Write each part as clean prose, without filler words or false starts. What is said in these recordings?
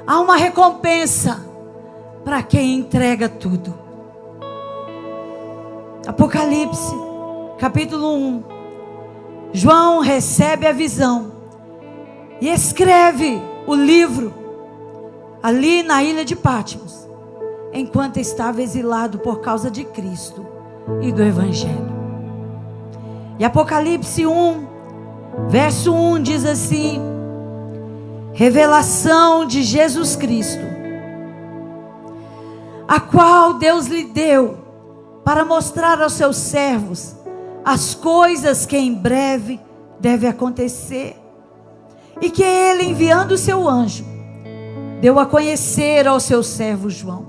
Há uma recompensa para quem entrega tudo. Apocalipse, capítulo 1. João recebe a visão e escreve o livro ali na ilha de Patmos, enquanto estava exilado por causa de Cristo e do Evangelho. E Apocalipse 1, verso 1 diz assim: revelação de Jesus Cristo, a qual Deus lhe deu para mostrar aos seus servos as coisas que em breve devem acontecer, e que ele, enviando o seu anjo, deu a conhecer ao seu servo João,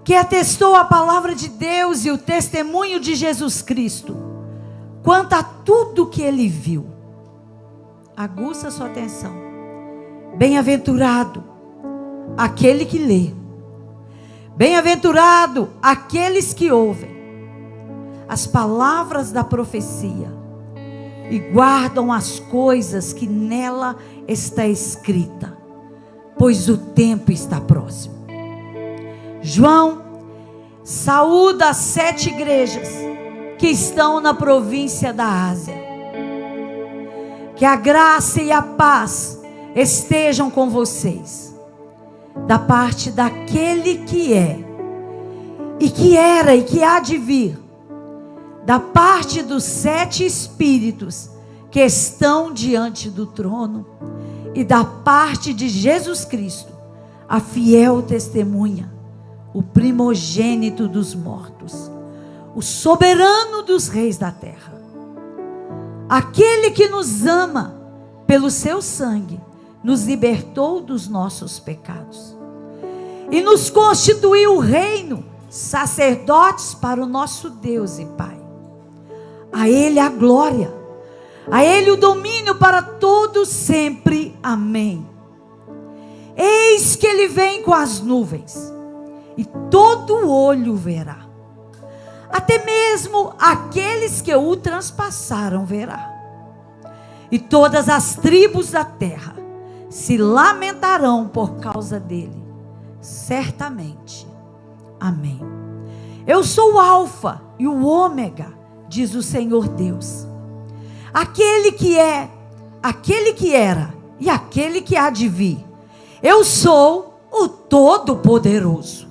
que atestou a palavra de Deus e o testemunho de Jesus Cristo, quanto a tudo que ele viu. Aguça sua atenção. Bem-aventurado aquele que lê, bem-aventurado aqueles que ouvem as palavras da profecia e guardam as coisas que nela está escrita, pois o tempo está próximo. João saúda as 7 igrejas que estão na província da Ásia. Que a graça e a paz estejam com vocês, da parte daquele que é, e que era e que há de vir, da parte dos 7 espíritos que estão diante do trono, e da parte de Jesus Cristo, a fiel testemunha, o primogênito dos mortos, o soberano dos reis da terra, aquele que nos ama pelo seu sangue, nos libertou dos nossos pecados e nos constituiu reino, sacerdotes para o nosso Deus e Pai. A Ele a glória, a Ele o domínio para todos sempre. Amém. Eis que Ele vem com as nuvens, e todo olho verá, até mesmo aqueles que o transpassaram verá, e todas as tribos da terra se lamentarão por causa dele, certamente. Amém. Eu sou o Alfa e o Ômega, diz o Senhor Deus, aquele que é, aquele que era e aquele que há de vir. Eu sou o Todo-Poderoso.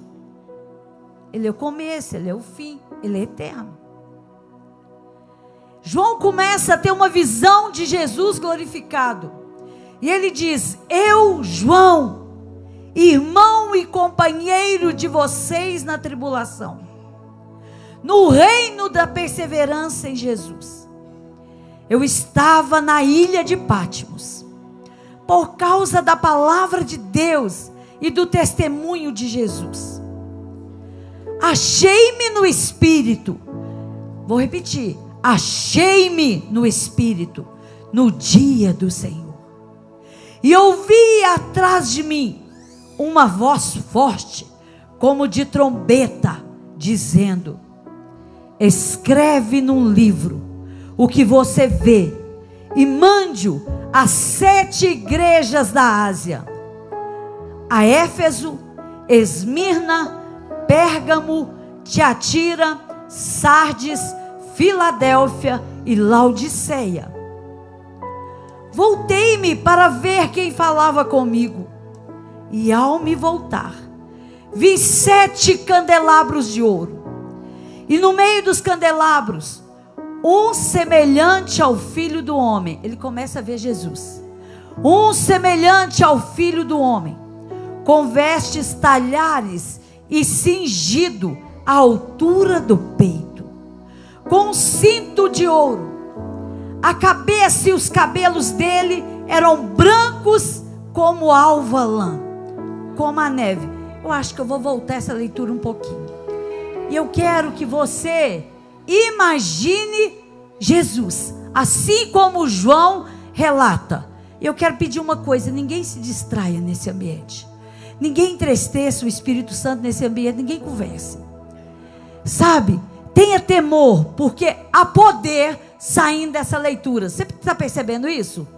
Ele é o começo, Ele é o fim, Ele é eterno. João começa a ter uma visão de Jesus glorificado, e ele diz: eu, João, irmão e companheiro de vocês na tribulação, no reino da perseverança em Jesus. Eu estava na ilha de Patmos, por causa da palavra de Deus e do testemunho de Jesus. Achei-me no Espírito, vou repetir, achei-me no Espírito, no dia do Senhor, e ouvi atrás de mim uma voz forte, como de trombeta, dizendo: escreve num livro o que você vê, e mande-o às 7 igrejas da Ásia: a Éfeso, Esmirna, Pérgamo, Tiatira, Sardes, Filadélfia e Laodiceia. Voltei-me para ver quem falava comigo, e ao me voltar, vi 7 candelabros de ouro, e no meio dos candelabros, um semelhante ao Filho do Homem. Ele começa a ver Jesus. Um semelhante ao Filho do Homem, com vestes talhares e cingido à altura do peito, com um cinto de ouro. A cabeça e os cabelos dele eram brancos como alva lã, como a neve. Eu acho que eu vou voltar essa leitura um pouquinho. E eu quero que você imagine Jesus, assim como João relata. Eu quero pedir uma coisa: ninguém se distraia nesse ambiente. Ninguém entristeça o Espírito Santo nesse ambiente, ninguém converse. Sabe, tenha temor, porque há poder saindo dessa leitura. Você está percebendo isso?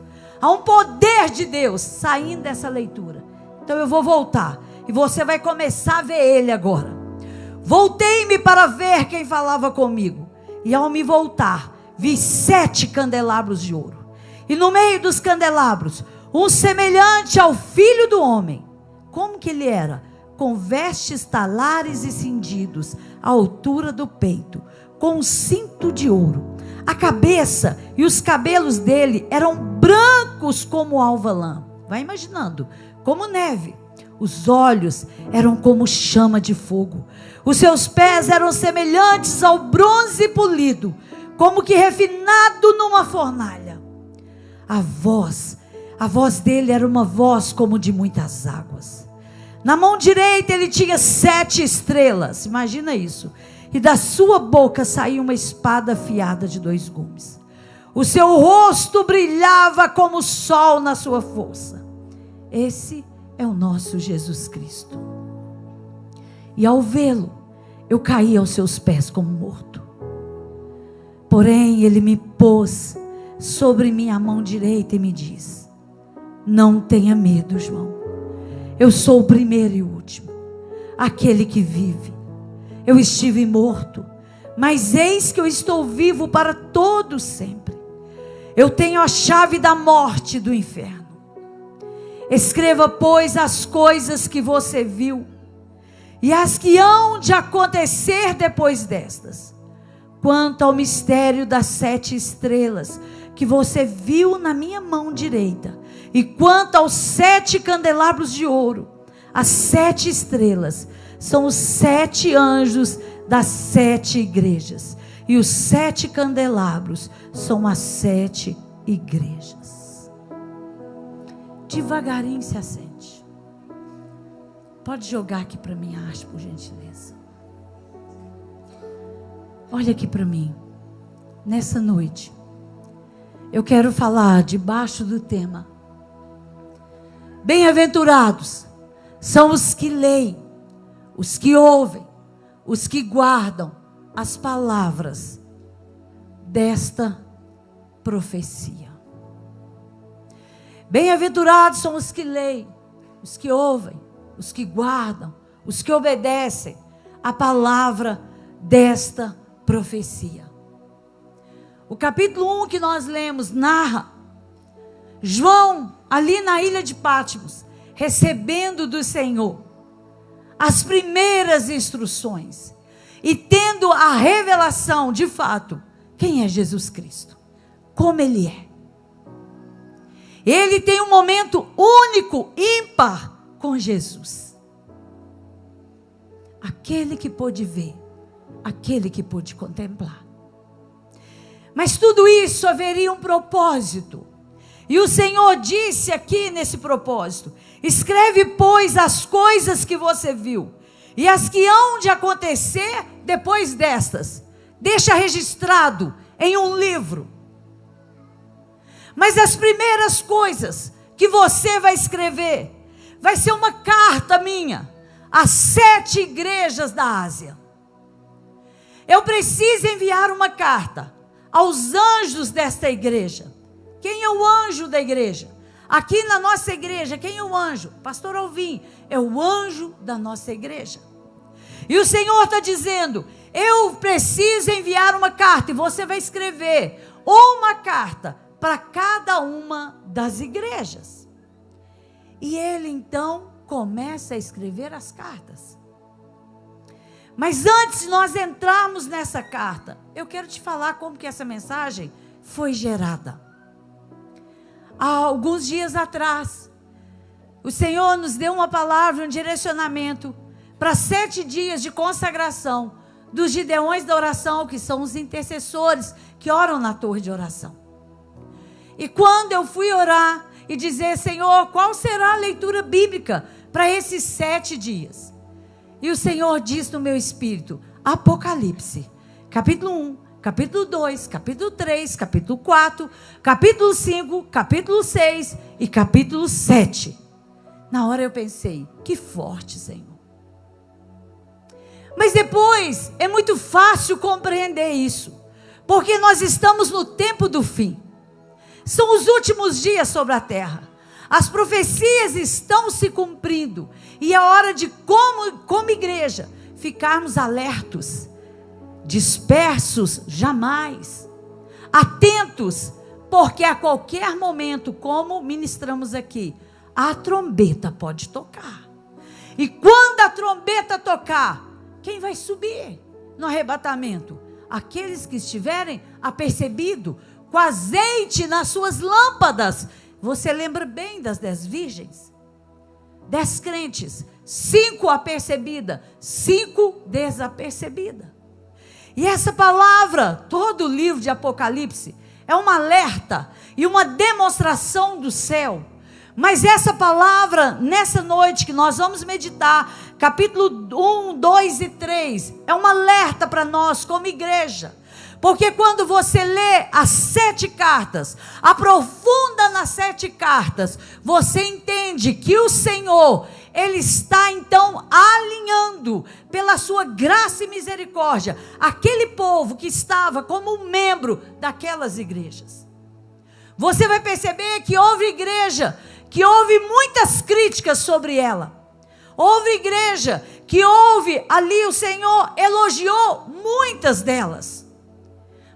Há Há um poder de Deus saindo dessa leitura. Então eu vou voltar. E você vai começar a ver ele agora. Voltei-me para ver quem falava comigo. E ao me voltar, vi 7 candelabros de ouro. E no meio dos candelabros, um semelhante ao Filho do Homem. Como que ele era? Com vestes talares e cingidos, à altura do peito, com um cinto de ouro. A cabeça e os cabelos dele eram brancos como alva lã. Vai imaginando, como neve. Os olhos eram como chama de fogo. Os seus pés eram semelhantes ao bronze polido, como que refinado numa fornalha. A voz dele era uma voz como de muitas águas. Na mão direita ele tinha 7 estrelas, imagina isso. E da sua boca saía uma espada afiada de 2 gumes. O seu rosto brilhava como o sol na sua força. Esse é o nosso Jesus Cristo. E ao vê-lo, eu caí aos seus pés como morto. Porém, ele me pôs sobre minha mão direita e me diz: não tenha medo, João. Eu sou o primeiro e o último, aquele que vive. Eu estive morto, mas eis que eu estou vivo para todo sempre. Eu tenho a chave da morte e do inferno. Escreva, pois, as coisas que você viu e as que hão de acontecer depois destas. Quanto ao mistério das 7 estrelas que você viu na minha mão direita, e quanto aos 7 candelabros de ouro, as 7 estrelas são os 7 anjos das 7 igrejas, e os 7 candelabros são as 7 igrejas. Devagarinho se assente. Pode jogar aqui para mim a arte, por gentileza. Olha aqui para mim. Nessa noite, eu quero falar debaixo do tema: bem-aventurados são os que leem, os que ouvem, os que guardam as palavras desta profecia. Bem-aventurados são os que leem, os que ouvem, os que guardam, os que obedecem a palavra desta profecia. O capítulo 1 que nós lemos narra João ali na ilha de Patmos, recebendo do Senhor as primeiras instruções e tendo a revelação de fato quem é Jesus Cristo, como Ele é. Ele tem um momento único, ímpar com Jesus. Aquele que pôde ver, aquele que pôde contemplar. Mas tudo isso haveria um propósito. E o Senhor disse aqui nesse propósito: escreve, pois, as coisas que você viu e as que hão de acontecer depois destas. Deixa registrado em um livro. Mas as primeiras coisas que você vai escrever vai ser uma carta minha às 7 igrejas da Ásia. Eu preciso enviar uma carta aos anjos desta igreja. Quem é o anjo da igreja? Aqui na nossa igreja, quem é o anjo? Pastor Alvim é o anjo da nossa igreja. E o Senhor está dizendo: eu preciso enviar uma carta, e você vai escrever uma carta para cada uma das igrejas. E ele então começa a escrever as cartas. Mas antes de nós entrarmos nessa carta, eu quero te falar como que essa mensagem foi gerada. Há alguns dias atrás, o Senhor nos deu uma palavra, um direcionamento para 7 dias de consagração dos Gideões da oração, que são os intercessores que oram na torre de oração. E quando eu fui orar e dizer: Senhor, qual será a leitura bíblica para esses 7 dias? E o Senhor diz no meu espírito: Apocalipse, capítulo 1, capítulo 2, capítulo 3, capítulo 4, capítulo 5, capítulo 6 e capítulo 7. Na hora eu pensei: que forte, Senhor. Mas depois é muito fácil compreender isso, porque nós estamos no tempo do fim. São os últimos dias sobre a terra. As profecias estão se cumprindo. E é hora de, como igreja, ficarmos alertos. Dispersos, jamais. Atentos, porque a qualquer momento, como ministramos aqui, a trombeta pode tocar. E quando a trombeta tocar, quem vai subir no arrebatamento? Aqueles que estiverem apercebidos, com azeite nas suas lâmpadas. Você lembra bem das 10 virgens? 10 crentes, 5 apercebidas, 5 desapercebidas. E essa palavra, todo o livro de Apocalipse, é um alerta e uma demonstração do céu. Mas essa palavra, nessa noite que nós vamos meditar, capítulo 1, 2 e 3, é um alerta para nós como igreja. Porque quando você lê as 7 cartas, aprofunda nas 7 cartas, você entende que o Senhor, Ele está então alinhando pela sua graça e misericórdia, aquele povo que estava como um membro daquelas igrejas. Você vai perceber que houve igreja, que houve muitas críticas sobre ela. Houve igreja que houve ali, o Senhor elogiou muitas delas.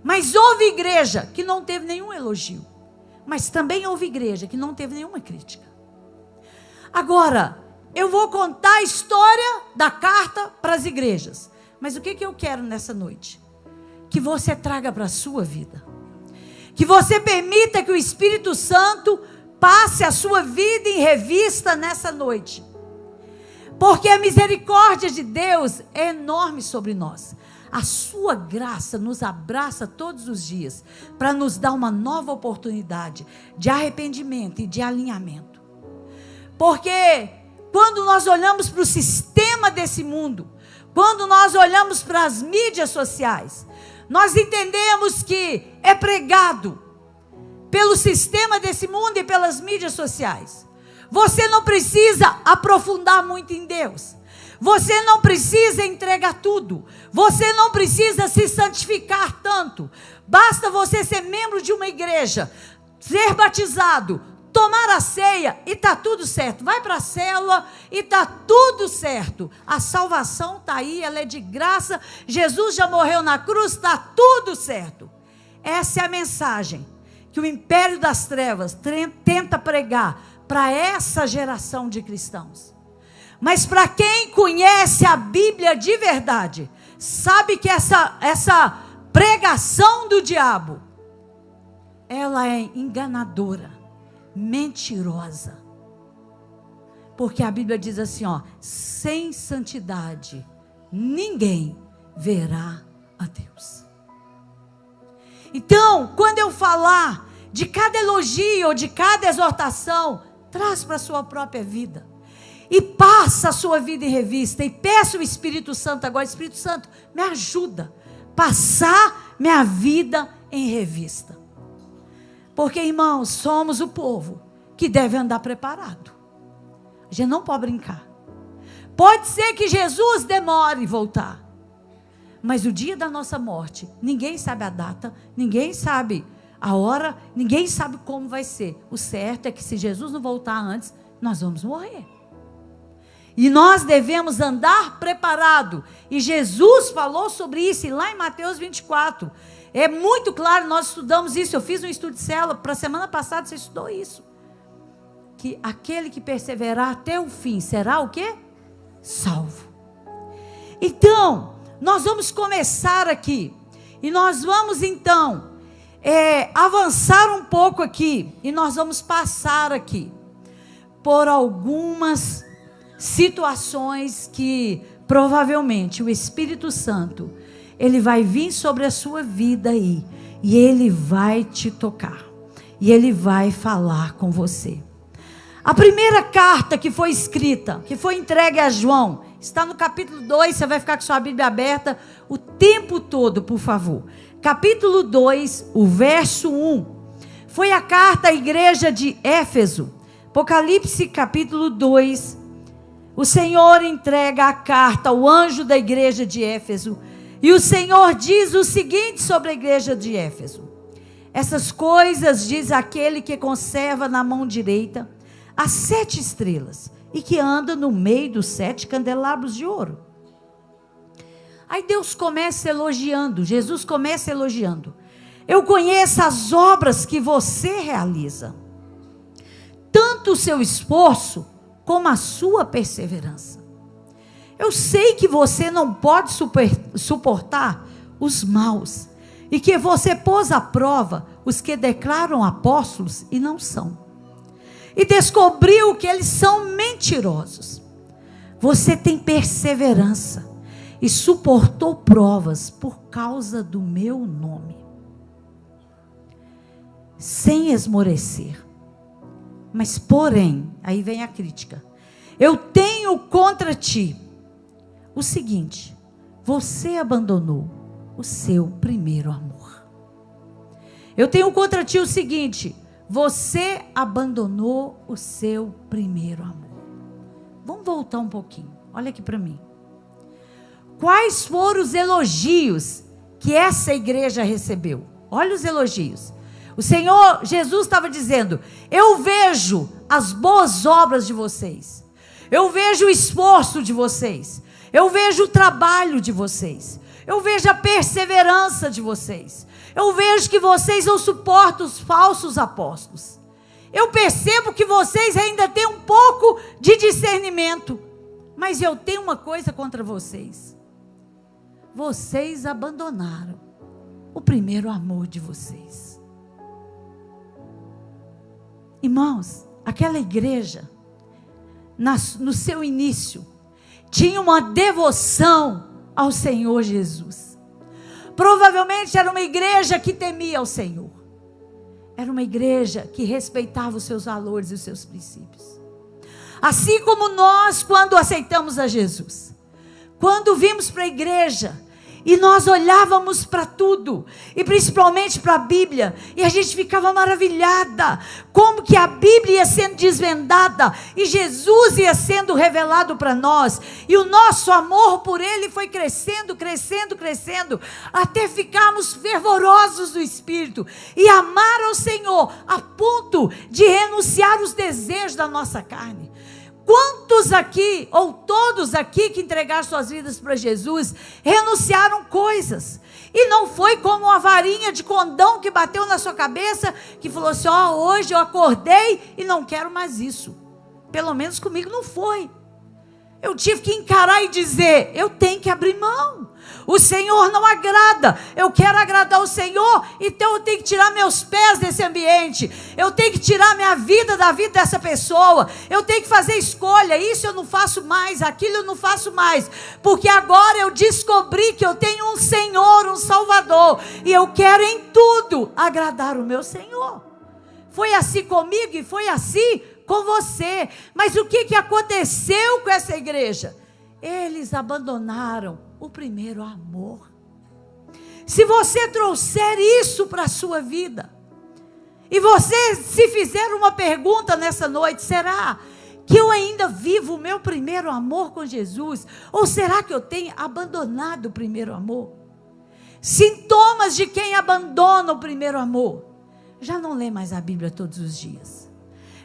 Mas houve igreja que não teve nenhum elogio. Mas também houve igreja que não teve nenhuma crítica. Agora, eu vou contar a história da carta para as igrejas. Mas o que eu quero nessa noite? Que você traga para a sua vida. Que você permita que o Espírito Santo passe a sua vida em revista nessa noite. Porque a misericórdia de Deus é enorme sobre nós. A sua graça nos abraça todos os dias para nos dar uma nova oportunidade de arrependimento e de alinhamento. Porque quando nós olhamos para o sistema desse mundo, quando nós olhamos para as mídias sociais, nós entendemos que é pregado pelo sistema desse mundo e pelas mídias sociais. Você não precisa aprofundar muito em Deus. Você não precisa entregar tudo. Você não precisa se santificar tanto. Basta você ser membro de uma igreja, ser batizado, tomar a ceia e está tudo certo. Vai para a célula e está tudo certo. A salvação está aí, ela é de graça. Jesus já morreu na cruz, está tudo certo. Essa é a mensagem que o império das trevas tenta pregar para essa geração de cristãos. Mas para quem conhece a Bíblia de verdade, sabe que essa pregação do diabo, ela é enganadora, mentirosa. Porque a Bíblia diz assim, sem santidade, ninguém verá a Deus. Então, quando eu falar de cada elogio ou de cada exortação, traz para a sua própria vida. E passa a sua vida em revista. E peça o Espírito Santo agora, Espírito Santo, me ajuda a passar minha vida em revista. Porque, irmãos, somos o povo que deve andar preparado. A gente não pode brincar. Pode ser que Jesus demore em voltar. Mas o dia da nossa morte, ninguém sabe a data, ninguém sabe a hora, ninguém sabe como vai ser. O certo é que se Jesus não voltar antes, nós vamos morrer. E nós devemos andar preparado. E Jesus falou sobre isso lá em Mateus 24. É muito claro, nós estudamos isso. Eu fiz um estudo de célula para a semana passada, você estudou isso. Que aquele que perseverar até o fim será o quê? Salvo. Então, nós vamos começar aqui. E nós vamos então avançar um pouco aqui. E nós vamos passar aqui por algumas situações que provavelmente o Espírito Santo, ele vai vir sobre a sua vida aí, e ele vai te tocar, e ele vai falar com você. A primeira carta que foi escrita, que foi entregue a João, está no capítulo 2, você vai ficar com sua Bíblia aberta o tempo todo, por favor. Capítulo 2, o verso 1, foi a carta à igreja de Éfeso. Apocalipse capítulo 2, o Senhor entrega a carta ao anjo da igreja de Éfeso. E o Senhor diz o seguinte sobre a igreja de Éfeso: Essas coisas diz aquele que conserva na mão direita as 7 estrelas e que anda no meio dos 7 candelabros de ouro. Aí Deus começa elogiando, Jesus começa elogiando. Eu conheço as obras que você realiza, tanto o seu esforço como a sua perseverança. Eu sei que você não pode suportar os maus e que você pôs à prova os que declaram apóstolos e não são, e descobriu que eles são mentirosos. Você tem perseverança e suportou provas por causa do meu nome, sem esmorecer. Mas porém, aí vem a crítica, eu tenho contra ti o seguinte: você abandonou o seu primeiro amor. Eu tenho contra ti o seguinte: você abandonou o seu primeiro amor. Vamos voltar um pouquinho, olha aqui para mim. Quais foram os elogios que essa igreja recebeu? Olha os elogios. O Senhor Jesus estava dizendo: eu vejo as boas obras de vocês, eu vejo o esforço de vocês, eu vejo o trabalho de vocês, eu vejo a perseverança de vocês, eu vejo que vocês não suportam os falsos apóstolos, eu percebo que vocês ainda têm um pouco de discernimento, mas eu tenho uma coisa contra vocês: vocês abandonaram o primeiro amor de vocês. Irmãos, aquela igreja, no seu início, tinha uma devoção ao Senhor Jesus. Provavelmente era uma igreja que temia ao Senhor. Era uma igreja que respeitava os seus valores e os seus princípios. Assim como nós, quando aceitamos a Jesus, quando vimos para a igreja, e nós olhávamos para tudo, e principalmente para a Bíblia, e a gente ficava maravilhada, como que a Bíblia ia sendo desvendada, e Jesus ia sendo revelado para nós, e o nosso amor por Ele foi crescendo, crescendo, crescendo, até ficarmos fervorosos do Espírito, e amar ao Senhor, a ponto de renunciar os desejos da nossa carne. Quantos aqui, ou todos aqui que entregaram suas vidas para Jesus, renunciaram coisas, e não foi como uma varinha de condão que bateu na sua cabeça, que falou assim: ó, hoje eu acordei e não quero mais isso. Pelo menos comigo não foi. Eu tive que encarar e dizer: eu tenho que abrir mão. O Senhor não agrada, eu quero agradar o Senhor, então eu tenho que tirar meus pés desse ambiente, eu tenho que tirar minha vida da vida dessa pessoa, eu tenho que fazer escolha, isso eu não faço mais, aquilo eu não faço mais, porque agora eu descobri que eu tenho um Senhor, um Salvador, e eu quero em tudo agradar o meu Senhor. Foi assim comigo e foi assim com você. Mas o que aconteceu com essa igreja? Eles abandonaram o primeiro amor. Se você trouxer isso para a sua vida, e você se fizer uma pergunta nessa noite: será que eu ainda vivo o meu primeiro amor com Jesus? Ou será que eu tenho abandonado o primeiro amor? Sintomas de quem abandona o primeiro amor: já não lê mais a Bíblia todos os dias,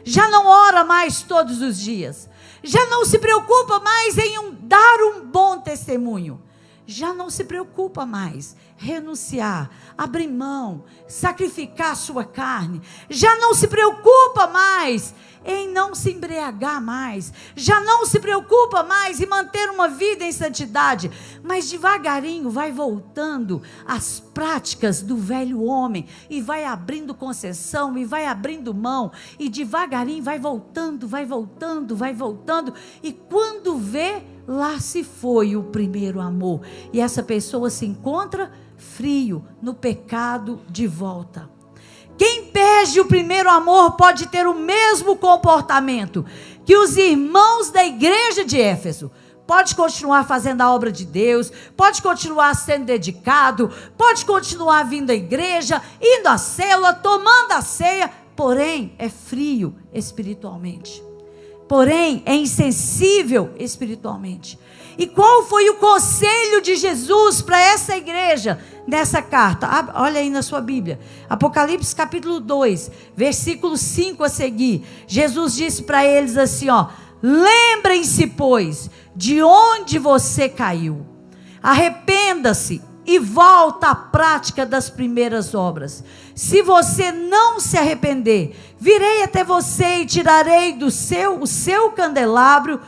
já não ora mais todos os dias, já não se preocupa mais em dar um bom testemunho, já não se preocupa mais renunciar, abrir mão, sacrificar a sua carne, já não se preocupa mais em não se embriagar mais, já não se preocupa mais em manter uma vida em santidade, mas devagarinho vai voltando às práticas do velho homem, e vai abrindo concessão, e vai abrindo mão, e devagarinho vai voltando, vai voltando, vai voltando, e quando vê, lá se foi o primeiro amor, e essa pessoa se encontra frio no pecado de volta. Quem perde o primeiro amor pode ter o mesmo comportamento que os irmãos da igreja de Éfeso. Pode continuar fazendo a obra de Deus, pode continuar sendo dedicado, pode continuar vindo à igreja, indo à célula, tomando a ceia, porém é frio espiritualmente. porém é insensível espiritualmente. E qual foi o conselho de Jesus para essa igreja nessa carta? Olha aí na sua Bíblia, Apocalipse capítulo 2, versículo 5 a seguir. Jesus disse para eles assim, lembrem-se, pois, de onde você caiu. Arrependa-se e volta à prática das primeiras obras. Se você não se arrepender, virei até você e tirarei o seu candelabro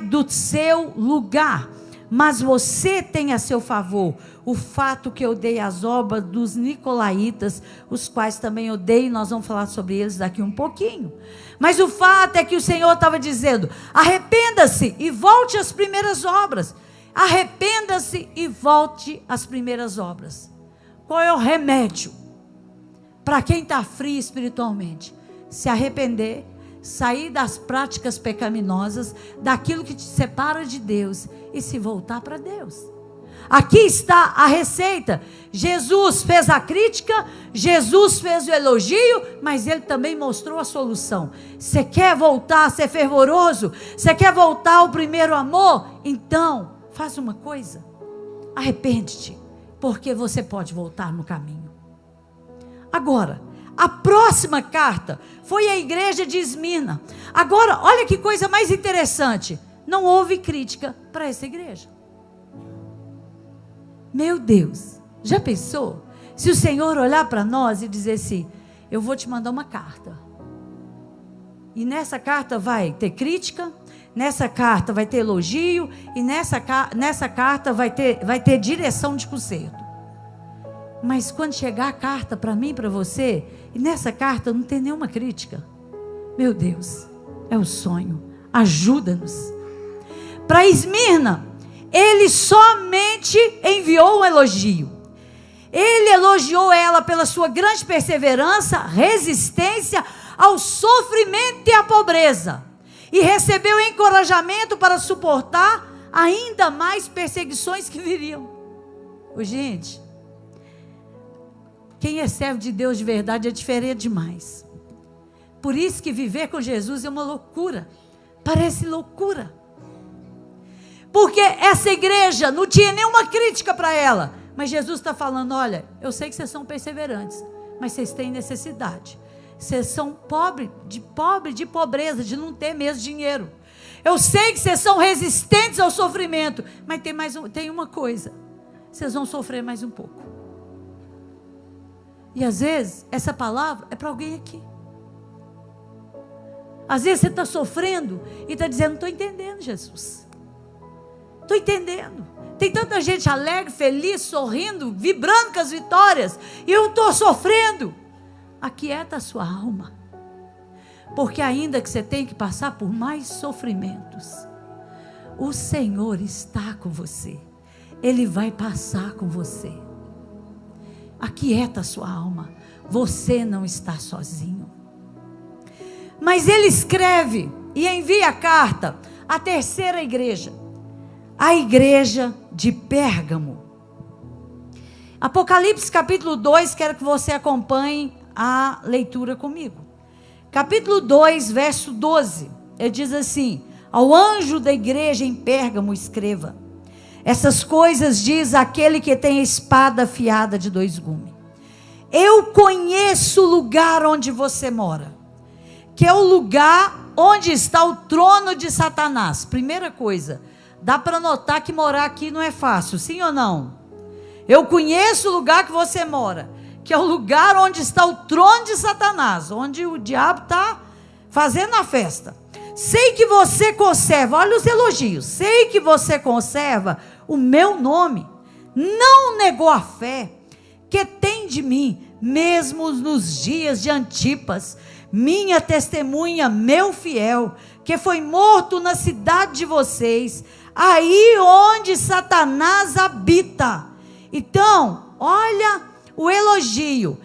do seu lugar. Mas você tem a seu favor o fato que eu dei as obras dos nicolaítas, os quais também odeio, nós vamos falar sobre eles daqui um pouquinho. Mas o fato é que o Senhor estava dizendo, arrependa-se e volte às primeiras obras. Arrependa-se e volte às primeiras obras. Qual é o remédio para quem está frio espiritualmente? Se arrepender, sair das práticas pecaminosas, daquilo que te separa de Deus e se voltar para Deus. Aqui está a receita. Jesus fez a crítica, Jesus fez o elogio, mas ele também mostrou a solução. Você quer voltar a ser fervoroso? Você quer voltar ao primeiro amor? Então, faz uma coisa, arrepende-te, porque você pode voltar no caminho. Agora, a próxima carta foi a igreja de Esmirna. Agora, olha que coisa mais interessante. Não houve crítica para essa igreja. Meu Deus, já pensou? Se o Senhor olhar para nós e dizer assim, eu vou te mandar uma carta. E nessa carta vai ter crítica, nessa carta vai ter elogio, e nessa carta vai ter direção de conserto. Mas quando chegar a carta para mim, para você, e nessa carta não tem nenhuma crítica. Meu Deus, é o sonho. Ajuda-nos. Para Esmirna, ele somente enviou um elogio. Ele elogiou ela pela sua grande perseverança, resistência ao sofrimento e à pobreza. E recebeu encorajamento para suportar ainda mais perseguições que viriam. Gente, quem é servo de Deus de verdade é diferente demais. Por isso que viver com Jesus é uma loucura. Parece loucura. Porque essa igreja não tinha nenhuma crítica para ela. Mas Jesus está falando, olha, eu sei que vocês são perseverantes, mas vocês têm necessidade. Vocês são de pobreza, de não ter mesmo dinheiro. Eu sei que vocês são resistentes ao sofrimento, mas tem uma coisa, vocês vão sofrer mais um pouco. E às vezes, essa palavra é para alguém aqui. Às vezes você está sofrendo e está dizendo, não estou entendendo, Jesus. Estou entendendo. Tem tanta gente alegre, feliz, sorrindo, vibrando com as vitórias. E eu estou sofrendo. Aquieta a sua alma. Porque ainda que você tenha que passar por mais sofrimentos, o Senhor está com você. Ele vai passar com você. Aquieta a sua alma. Você não está sozinho. Mas ele escreve e envia a carta à terceira igreja. A igreja de Pérgamo. Apocalipse capítulo 2, quero que você acompanhe a leitura comigo. Capítulo 2, verso 12. Ele diz assim: ao anjo da igreja em Pérgamo escreva: essas coisas diz aquele que tem a espada afiada de 2 gumes. Eu conheço o lugar onde você mora, que é o lugar onde está o trono de Satanás. Primeira coisa, dá para notar que morar aqui não é fácil, sim ou não? Eu conheço o lugar que você mora, que é o lugar onde está o trono de Satanás, onde o diabo está fazendo a festa. Sei que você conserva, olha os elogios, sei que você conserva o meu nome, não negou a fé que tem de mim, mesmo nos dias de Antipas, minha testemunha, meu fiel, que foi morto na cidade de vocês, aí onde Satanás habita. Então, olha o elogio,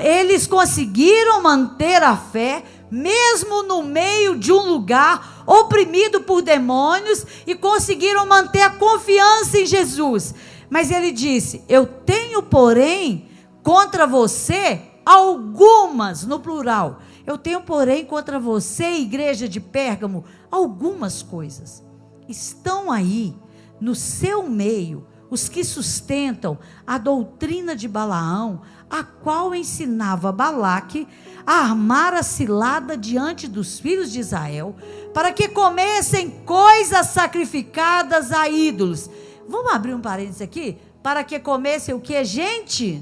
eles conseguiram manter a fé, mesmo no meio de um lugar oprimido por demônios, e conseguiram manter a confiança em Jesus. Mas ele disse: eu tenho, porém, contra você algumas, no plural, Eu tenho, porém, contra você, igreja de Pérgamo, algumas coisas. Estão aí, no seu meio, os que sustentam a doutrina de Balaão, a qual ensinava Balaque a armar a cilada diante dos filhos de Israel, para que comessem coisas sacrificadas a ídolos. Vamos abrir um parênteses aqui? Para que comessem o que, gente?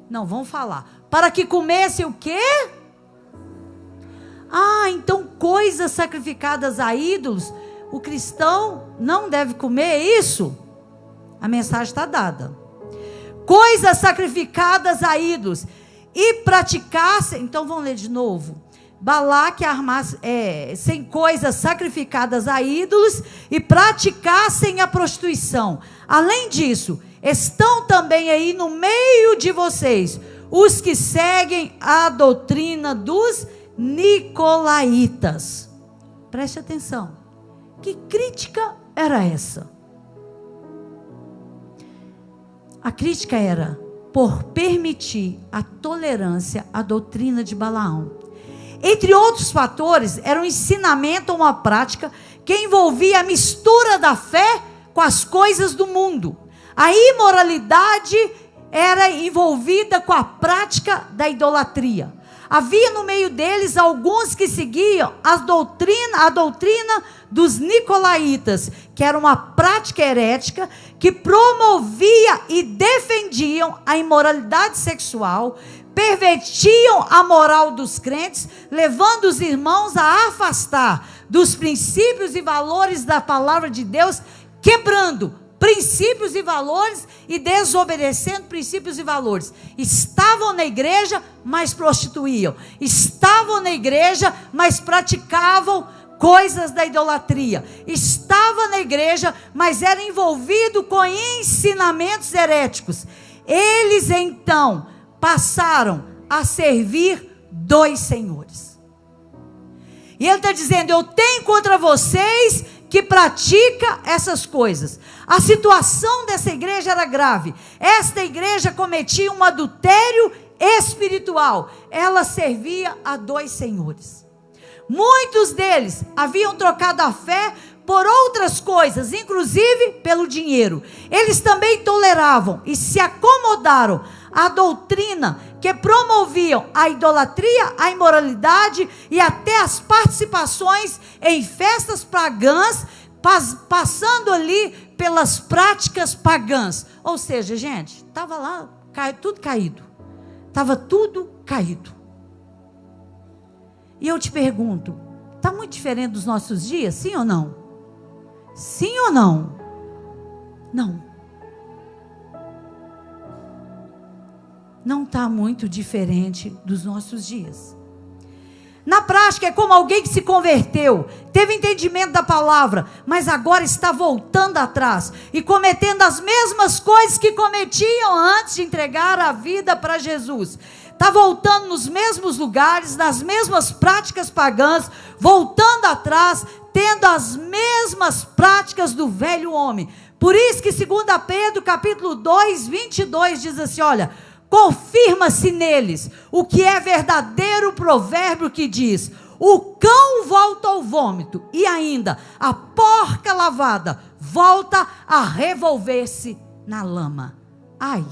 Não, vamos falar. Para que comessem o quê? Então coisas sacrificadas a ídolos, o cristão não deve comer isso? A mensagem está dada. Coisas sacrificadas a ídolos, e praticassem, então vamos ler de novo. Balaque armasse, sem coisas sacrificadas a ídolos, e praticassem a prostituição. Além disso, estão também aí no meio de vocês os que seguem a doutrina dos nicolaítas. Preste atenção. Que crítica era essa? A crítica era por permitir a tolerância à doutrina de Balaão. Entre outros fatores, era um ensinamento ou uma prática que envolvia a mistura da fé com as coisas do mundo. A imoralidade era envolvida com a prática da idolatria. Havia no meio deles alguns que seguiam a doutrina dos nicolaítas, que era uma prática herética que promovia e defendiam a imoralidade sexual, pervertiam a moral dos crentes, levando os irmãos a afastar dos princípios e valores da palavra de Deus, quebrando princípios e valores e desobedecendo princípios e valores. Estavam na igreja, mas prostituíam. Estavam na igreja, mas praticavam coisas da idolatria. Estava na igreja, mas era envolvido com ensinamentos heréticos. Eles então passaram a servir dois senhores. E ele está dizendo: eu tenho contra vocês que pratica essas coisas. A situação dessa igreja era grave. Esta igreja cometia um adultério espiritual. Ela servia a dois senhores. Muitos deles haviam trocado a fé por outras coisas, inclusive pelo dinheiro. Eles também toleravam e se acomodaram à doutrina que promoviam a idolatria, a imoralidade e até as participações em festas pagãs, passando ali pelas práticas pagãs. Ou seja, gente, estava lá tudo caído. Estava tudo caído. E eu te pergunto, está muito diferente dos nossos dias, sim ou não? Sim ou não? Não. Não está muito diferente dos nossos dias. Na prática, é como alguém que se converteu, teve entendimento da palavra, mas agora está voltando atrás e cometendo as mesmas coisas que cometiam antes de entregar a vida para Jesus. Está voltando nos mesmos lugares, nas mesmas práticas pagãs, voltando atrás, tendo as mesmas práticas do velho homem. Por isso que 2 Pedro, capítulo 2, 22, diz assim, olha: confirma-se neles o que é verdadeiro provérbio que diz: o cão volta ao vômito, e ainda a porca lavada volta a revolver-se na lama. Ai!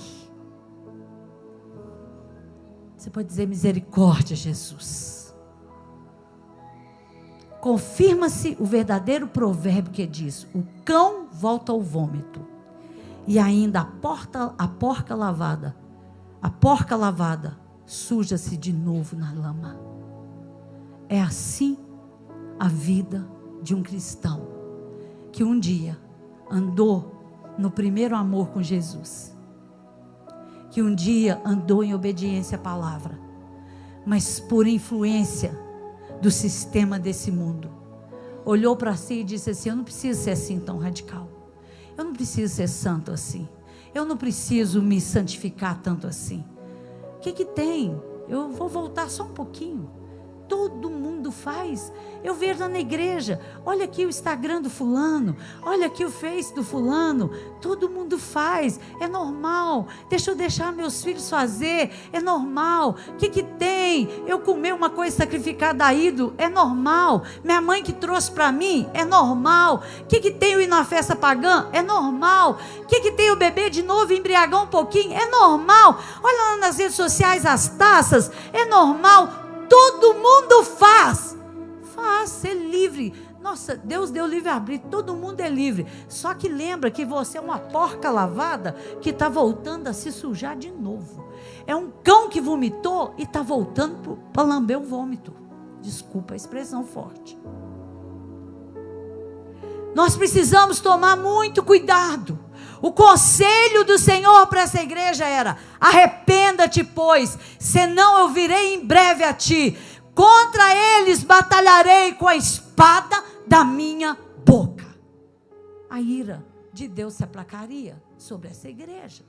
Você pode dizer misericórdia, Jesus. Confirma-se o verdadeiro provérbio que diz: o cão volta ao vômito, e ainda a porca lavada suja-se de novo na lama. É assim a vida de um cristão que um dia andou no primeiro amor com Jesus, que um dia andou em obediência à palavra, mas por influência do sistema desse mundo, olhou para si e disse assim: eu não preciso ser assim tão radical, eu não preciso ser santo assim, eu não preciso me santificar tanto assim. O que tem? Eu vou voltar só um pouquinho. todo mundo faz. Eu vejo na igreja, olha aqui o Instagram do fulano, olha aqui o Face do fulano, todo mundo faz, é normal. Deixa eu deixar meus filhos fazer, é normal. O que tem? Eu comer uma coisa sacrificada a ídolo, é normal. Minha mãe que trouxe para mim, é normal. O que tem eu ir numa festa pagã? É normal. O que tem eu beber de novo e embriagar um pouquinho? É normal. Olha lá nas redes sociais as taças, é normal. Todo mundo faz. Ser livre. Nossa, Deus deu livre-arbítrio, todo mundo é livre. Só que lembra que você é uma porca lavada que está voltando a se sujar de novo. É um cão que vomitou e está voltando para lamber o vômito. Desculpa a expressão forte. Nós precisamos tomar muito cuidado. O conselho do Senhor para essa igreja era: arrependa-te, pois, senão eu virei em breve a ti. Contra eles batalharei com a espada da minha boca. A ira de Deus se aplacaria sobre essa igreja.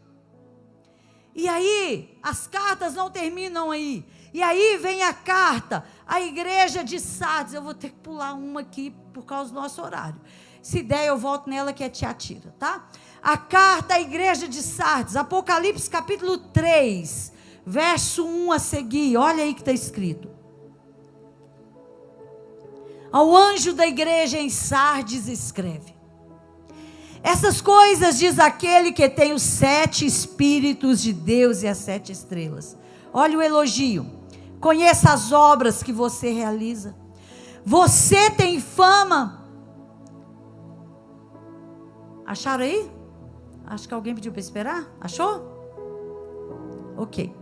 E aí, as cartas não terminam aí. E aí vem a carta, a igreja de Sardes. Eu vou ter que pular uma aqui por causa do nosso horário. Se der, eu volto nela, que é Tiatira, tá? A carta à igreja de Sardes, Apocalipse capítulo 3, verso 1 a seguir. Olha aí que está escrito. Ao anjo da igreja em Sardes escreve: essas coisas diz aquele que tem os 7 Espíritos de Deus e as 7 estrelas. Olha o elogio. Conheça as obras que você realiza. Você tem fama. Acharam aí? Acho que alguém pediu para esperar. Achou? Ok.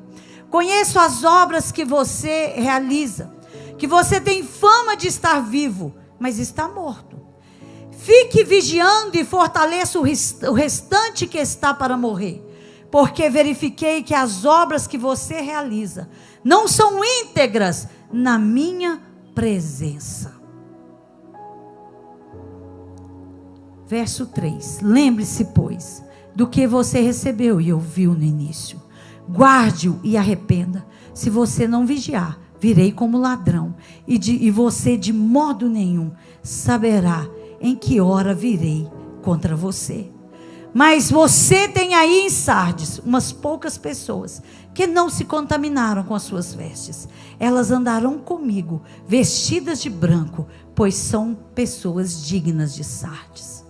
Conheço as obras que você realiza. Que você tem fama de estar vivo, mas está morto. Fique vigiando e fortaleça o restante que está para morrer, porque verifiquei que as obras que você realiza não são íntegras na minha presença. Verso 3. Lembre-se, pois, do que você recebeu e ouviu no início. Guarde-o e arrependa. Se você não vigiar, virei como ladrão, e você de modo nenhum saberá em que hora virei contra você. Mas você tem aí em Sardes umas poucas pessoas que não se contaminaram com as suas vestes. Elas andarão comigo vestidas de branco, pois são pessoas dignas de Sardes.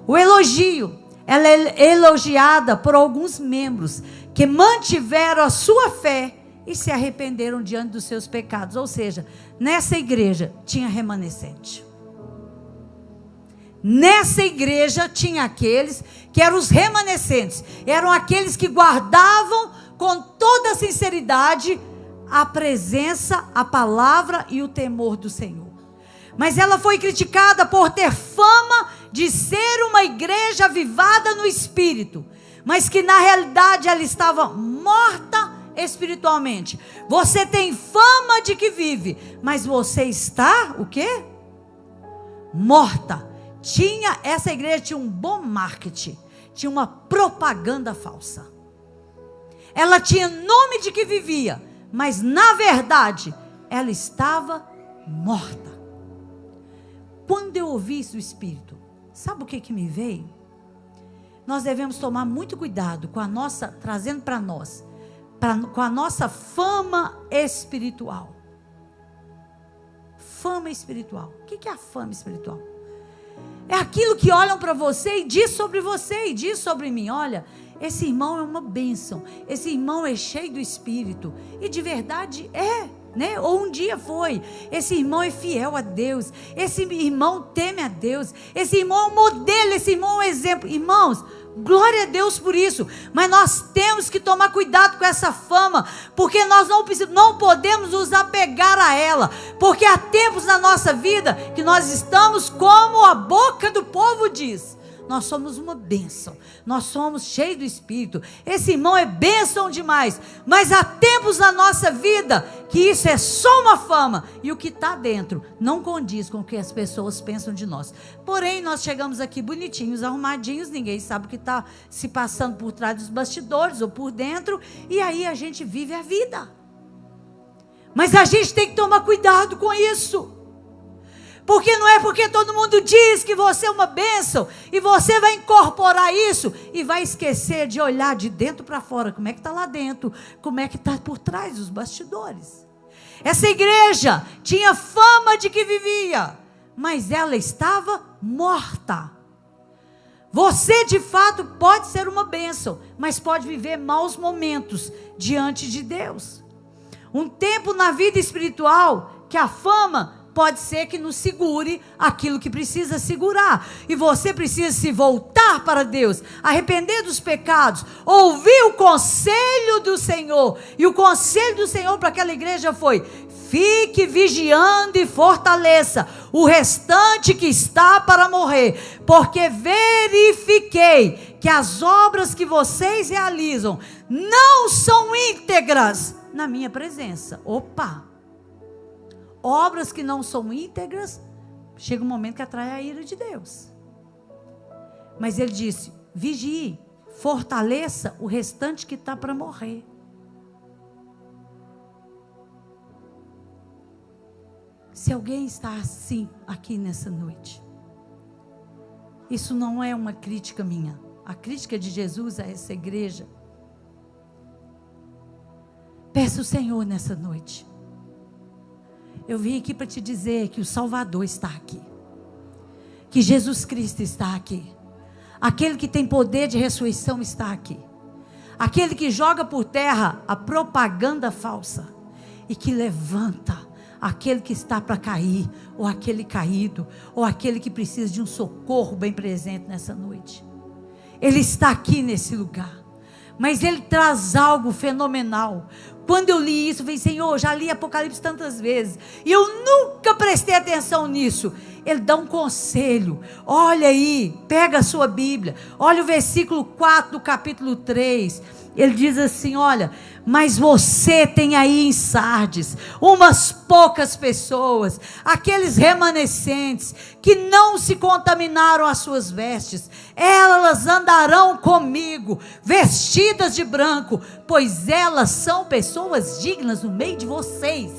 O elogio, ela é elogiada por alguns membros que mantiveram a sua fé e se arrependeram diante dos seus pecados. Ou seja, nessa igreja tinha remanescente. Nessa igreja tinha aqueles que eram os remanescentes. Eram aqueles que guardavam com toda a sinceridade a presença, a palavra e o temor do Senhor. Mas ela foi criticada por ter fama de ser uma igreja avivada no espírito, mas que na realidade ela estava morta espiritualmente. Você tem fama de que vive, mas você está o quê? Morta. Essa igreja tinha um bom marketing, tinha uma propaganda falsa. Ela tinha nome de que vivia, mas na verdade ela estava morta. Quando eu ouvi isso do Espírito, sabe o que me veio? Nós devemos tomar muito cuidado com a nossa, trazendo para nós, com a nossa fama espiritual. Fama espiritual. O que é a fama espiritual? É aquilo que olham para você e diz sobre você e diz sobre mim: olha, esse irmão é uma bênção, esse irmão é cheio do Espírito. E de verdade é, né? Ou um dia foi. Esse irmão é fiel a Deus, esse irmão teme a Deus, esse irmão é um modelo, esse irmão é um exemplo. Irmãos, glória a Deus por isso, mas nós temos que tomar cuidado com essa fama, porque nós não podemos nos apegar a ela, porque há tempos na nossa vida que nós estamos como a boca do povo diz: nós somos uma bênção, nós somos cheios do Espírito, esse irmão é bênção demais, mas há tempos na nossa vida que isso é só uma fama, e o que está dentro não condiz com o que as pessoas pensam de nós. Porém, nós chegamos aqui bonitinhos, arrumadinhos, ninguém sabe o que está se passando por trás dos bastidores ou por dentro, e aí a gente vive a vida. Mas a gente tem que tomar cuidado com isso. Porque não é porque todo mundo diz que você é uma bênção e você vai incorporar isso e vai esquecer de olhar de dentro para fora. Como é que está lá dentro? Como é que está por trás dos bastidores? Essa igreja tinha fama de que vivia, mas ela estava morta. Você de fato pode ser uma bênção, mas pode viver maus momentos diante de Deus. Um tempo na vida espiritual que a fama pode ser que nos segure aquilo que precisa segurar. E você precisa se voltar para Deus, arrepender dos pecados, ouvir o conselho do Senhor. E o conselho do Senhor para aquela igreja foi: fique vigiando e fortaleça o restante que está para morrer, porque verifiquei que as obras que vocês realizam não são íntegras na minha presença. Opa! Obras que não são íntegras, chega um momento que atrai a ira de Deus. Mas ele disse: vigie, fortaleça o restante que está para morrer. Se alguém está assim aqui nessa noite, isso não é uma crítica minha. A crítica de Jesus a essa igreja. Peça o Senhor nessa noite. Eu vim aqui para te dizer que o Salvador está aqui, que Jesus Cristo está aqui, aquele que tem poder de ressurreição está aqui, aquele que joga por terra a propaganda falsa e que levanta aquele que está para cair, ou aquele caído, ou aquele que precisa de um socorro bem presente nessa noite. Ele está aqui nesse lugar, mas ele traz algo fenomenal. Quando eu li isso, eu falei: Senhor, já li Apocalipse tantas vezes, e eu nunca prestei atenção nisso. Ele dá um conselho. Olha aí, pega a sua Bíblia, olha o versículo 4 do capítulo 3. Ele diz assim: olha, mas você tem aí em Sardes umas poucas pessoas, aqueles remanescentes que não se contaminaram as suas vestes. Elas andarão comigo, vestidas de branco, pois elas são pessoas dignas no meio de vocês.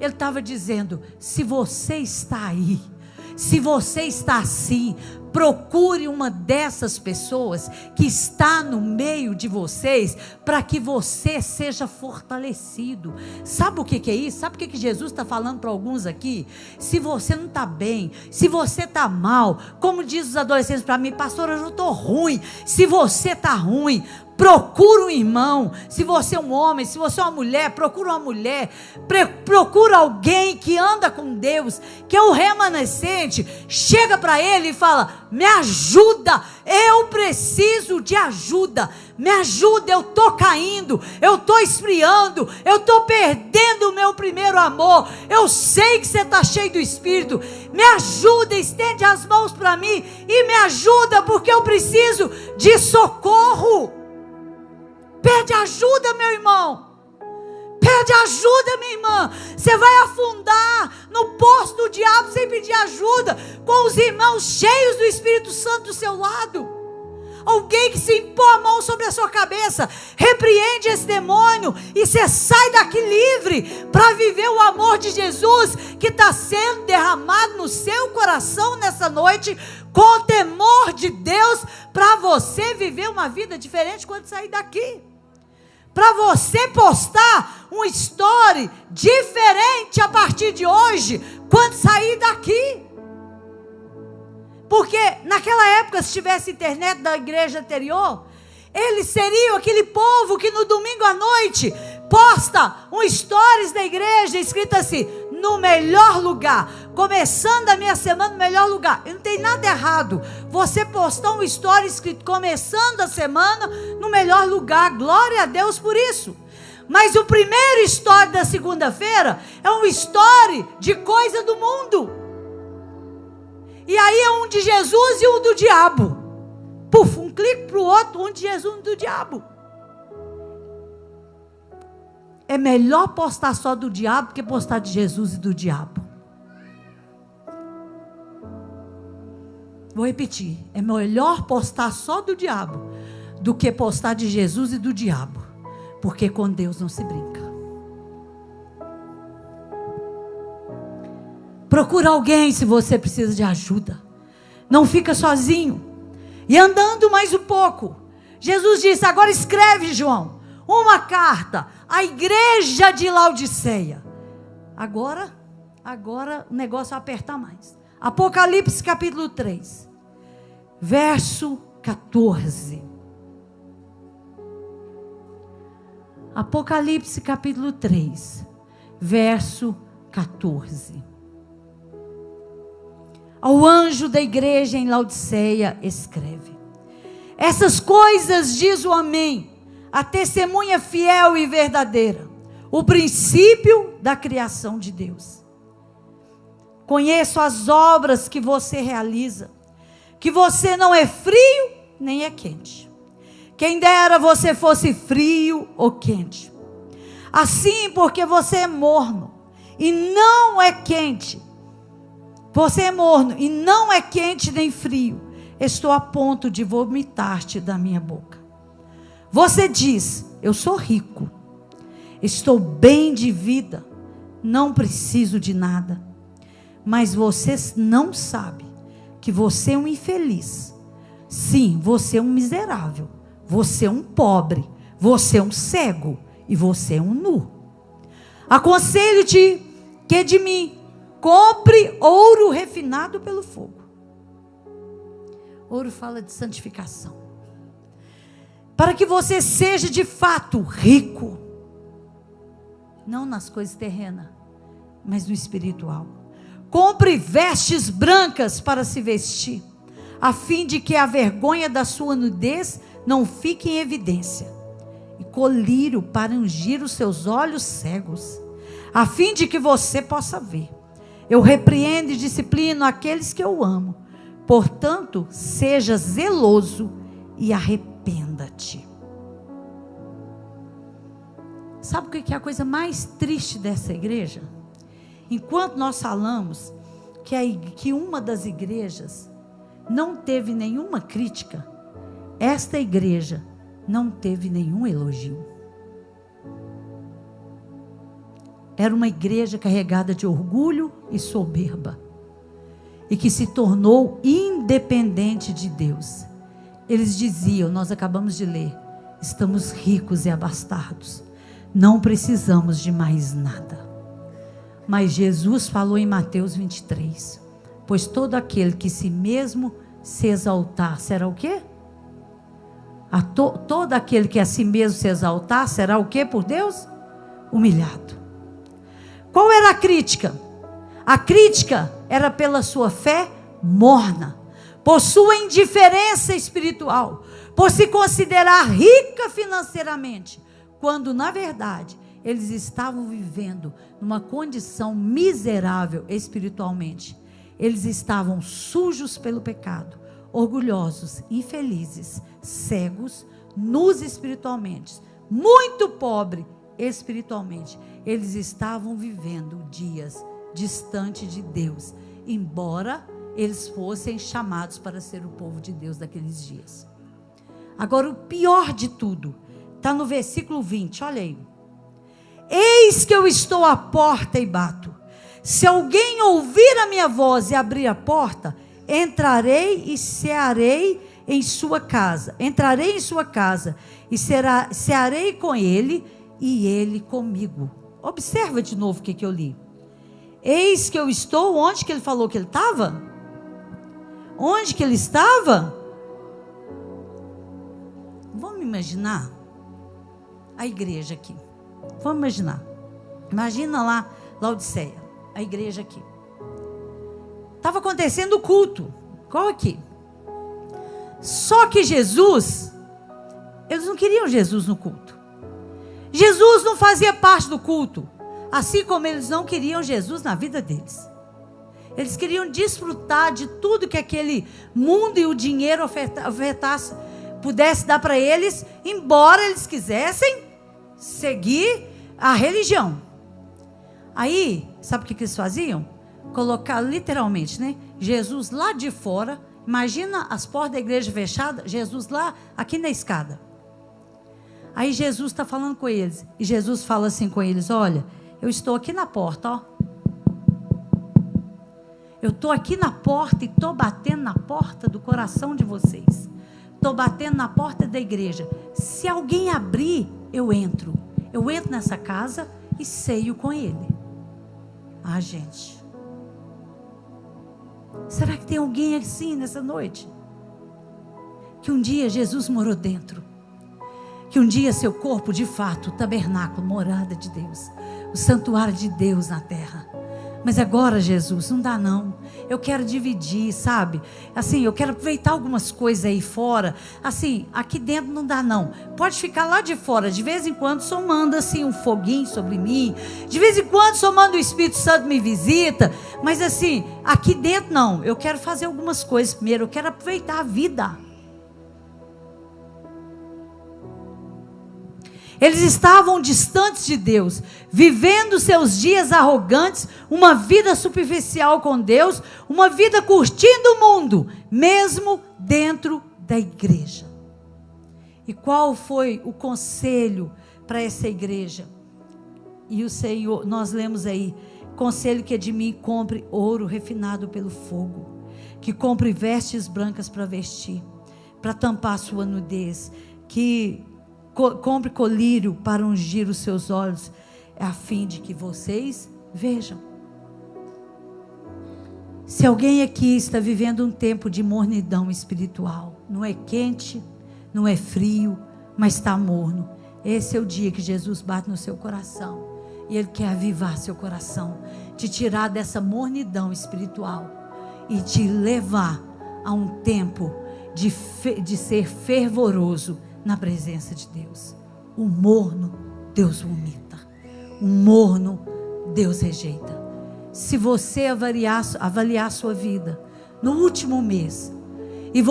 Ele estava dizendo: se você está aí, se você está assim, procure uma dessas pessoas que está no meio de vocês, para que você seja fortalecido. Sabe o que é isso? Sabe o que Jesus está falando para alguns aqui? Se você não está bem, se você está mal, como diz os adolescentes para mim: pastora, eu estou ruim. Se você está ruim, procura um irmão. Se você é um homem, se você é uma mulher, procura uma mulher, procura alguém que anda com Deus, que é o remanescente. Chega para ele e fala: me ajuda, eu preciso de ajuda, me ajuda, eu estou caindo, eu estou esfriando, eu estou perdendo o meu primeiro amor. Eu sei que você está cheio do Espírito, me ajuda, estende as mãos para mim e me ajuda, porque eu preciso de socorro. Pede ajuda, meu irmão. Pede ajuda, minha irmã. Você vai afundar no poço do diabo sem pedir ajuda, com os irmãos cheios do Espírito Santo do seu lado. Alguém que se impõe a mão sobre a sua cabeça, repreende esse demônio e você sai daqui livre para viver o amor de Jesus que está sendo derramado no seu coração nessa noite, com o temor de Deus, para você viver uma vida diferente quando sair daqui. Para você postar um story diferente a partir de hoje, quando sair daqui. Porque naquela época, se tivesse internet da igreja anterior, eles seriam aquele povo que no domingo à noite posta um stories da igreja escrito assim: no melhor lugar, começando a minha semana no melhor lugar. E não tem nada errado você postar um story escrito começando a semana no melhor lugar, glória a Deus por isso. Mas o primeiro story da segunda-feira é um story de coisa do mundo, e aí é um de Jesus e um do diabo. Puf, um clique para o outro, um de Jesus e um do diabo. É melhor postar só do diabo do que postar de Jesus e do diabo. Vou repetir: é melhor postar só do diabo do que postar de Jesus e do diabo, porque com Deus não se brinca. Procura alguém se você precisa de ajuda. Não fica sozinho. E andando mais um pouco, Jesus disse: agora escreve, João, uma carta à igreja de Laodiceia. Agora o negócio vai apertar mais. Apocalipse capítulo 3, verso 14. Apocalipse capítulo 3, verso 14. Ao anjo da igreja em Laodiceia escreve: essas coisas diz o Amém, a testemunha fiel e verdadeira, o princípio da criação de Deus. Conheço as obras que você realiza, que você não é frio nem é quente. Quem dera você fosse frio ou quente. Assim, porque você é morno e não é quente. Você é morno e não é quente nem frio. Estou a ponto de vomitar-te da minha boca. Você diz: eu sou rico, estou bem de vida, não preciso de nada. Mas você não sabe que você é um infeliz. Sim, você é um miserável. Você é um pobre. Você é um cego. E você é um nu. Aconselho-te que de mim compre ouro refinado pelo fogo. Ouro fala de santificação. Para que você seja de fato rico. Não nas coisas terrenas, mas no espiritual. Compre vestes brancas para se vestir, a fim de que a vergonha da sua nudez não fique em evidência. E colírio para ungir os seus olhos cegos, a fim de que você possa ver. Eu repreendo e disciplino aqueles que eu amo. Portanto, seja zeloso e arrependa-te. Sabe o que é a coisa mais triste dessa igreja? Enquanto nós falamos que uma das igrejas não teve nenhuma crítica, esta igreja não teve nenhum elogio. Era uma igreja carregada de orgulho e soberba, e que se tornou independente de Deus. Eles diziam, nós acabamos de ler: estamos ricos e abastados, não precisamos de mais nada. Mas Jesus falou em Mateus 23, pois todo aquele que si mesmo se exaltar, será o quê? Todo aquele que a si mesmo se exaltar, será o quê por Deus? Humilhado. Qual era a crítica? A crítica era pela sua fé morna, por sua indiferença espiritual, por se considerar rica financeiramente, quando na verdade eles estavam vivendo numa condição miserável espiritualmente. Eles estavam sujos pelo pecado, orgulhosos, infelizes, cegos, nus espiritualmente, muito pobres espiritualmente. Eles estavam vivendo dias distante de Deus, embora eles fossem chamados para ser o povo de Deus daqueles dias. Agora, o pior de tudo está no versículo 20, olha aí. Eis que eu estou à porta e bato. Se alguém ouvir a minha voz e abrir a porta, entrarei e cearei em sua casa. Entrarei em sua casa e cearei com ele e ele comigo. Observa de novo o que eu li. Eis que eu estou, onde que ele falou que ele estava? Onde que ele estava? Vamos imaginar a igreja aqui. Vamos imaginar. Imagina lá, Laodiceia, a igreja aqui. Estava acontecendo o culto. Qual aqui? Só que Jesus, eles não queriam Jesus no culto. Jesus não fazia parte do culto. Assim como eles não queriam Jesus na vida deles. Eles queriam desfrutar de tudo que aquele mundo e o dinheiro ofertasse, pudesse dar para eles, embora eles quisessem seguir a religião. Aí, sabe o que eles faziam? Colocar literalmente, né? Jesus lá de fora. Imagina as portas da igreja fechadas, Jesus lá, aqui na escada. Aí Jesus está falando com eles. E Jesus fala assim com eles: olha, eu estou aqui na porta, ó. Eu estou aqui na porta e estou batendo na porta do coração de vocês. Estou batendo na porta da igreja. Se alguém abrir, eu entro. Eu entro nessa casa e ceio com ele. Ah, gente. Será que tem alguém assim nessa noite? Que um dia Jesus morou dentro. Que um dia seu corpo, de fato, o tabernáculo, morada de Deus. O santuário de Deus na terra. Mas agora, Jesus, não dá não. Eu quero dividir, sabe? Assim, eu quero aproveitar algumas coisas aí fora. Assim, aqui dentro não dá não. Pode ficar lá de fora. De vez em quando o Senhor manda assim um foguinho sobre mim. De vez em quando o Senhor manda o Espírito Santo me visita. Mas assim, aqui dentro não. Eu quero fazer algumas coisas primeiro. Eu quero aproveitar a vida. Eles estavam distantes de Deus, vivendo seus dias arrogantes, uma vida superficial com Deus, uma vida curtindo o mundo, mesmo dentro da igreja. E qual foi o conselho para essa igreja? E o Senhor, nós lemos aí, conselho que é de mim, compre ouro refinado pelo fogo, que compre vestes brancas para vestir, para tampar a sua nudez, que compre colírio para ungir os seus olhos, a fim de que vocês vejam. Se alguém aqui está vivendo um tempo de mornidão espiritual, não é quente, não é frio, mas está morno, esse é o dia que Jesus bate no seu coração, e Ele quer avivar seu coração, te tirar dessa mornidão espiritual, e te levar a um tempo de ser fervoroso, na presença de Deus. O morno, Deus vomita. O morno, Deus rejeita. Se você avaliar a sua vida no último mês, e